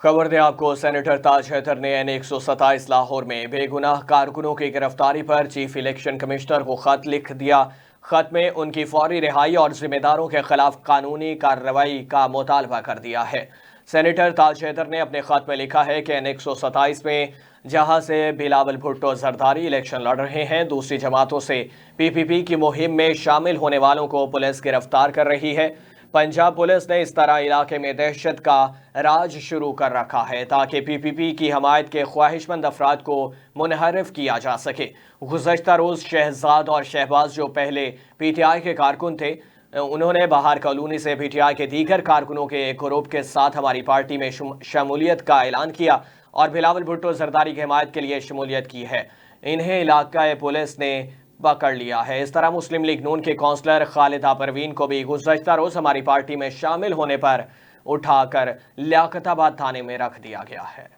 खबर दें आपको, सेनेटर ताज हैदर ने N127 लाहौर में बेगुनाह कारकुनों की गिरफ्तारी पर चीफ इलेक्शन कमिश्नर को खत लिख दिया। खत में उनकी फौरी रिहाई और जिम्मेदारों के खिलाफ कानूनी कार्रवाई का मुतालबा कर दिया है। सेनेटर ताज हैदर ने अपने खत में लिखा है कि N127 में जहां से बिलावल भुट्टो जरदारी इलेक्शन लड़ रहे हैं, दूसरी जमातों से PPP की मुहिम में शामिल होने वालों को पुलिस गिरफ्तार कर रही है। पंजाब पुलिस ने इस तरह इलाके में दहशत का राज शुरू कर रखा है ताकि PPP की हमायत के ख्वाहिशमंद अफराद को मुनहरिफ किया जा सके। गुज़श्ता रोज़ शहजाद और शहबाज, जो पहले PTI के कारकुन थे, उन्होंने बाहर कॉलोनी से PTI के दीगर कारकुनों के एक ग्रुप के साथ हमारी पार्टी में शमूलियत का ऐलान किया और बिलावल भुट्टो जरदारी की हमायत के लिए शमूलियत की है। इन्हें इलाका पुलिस ने पकड़ लिया है। इस तरह मुस्लिम लीग नून के काउंसलर खालिदा परवीन को भी गुज़श्ता रोज़ हमारी पार्टी में शामिल होने पर उठाकर लियाकताबाद थाने में रख दिया गया है।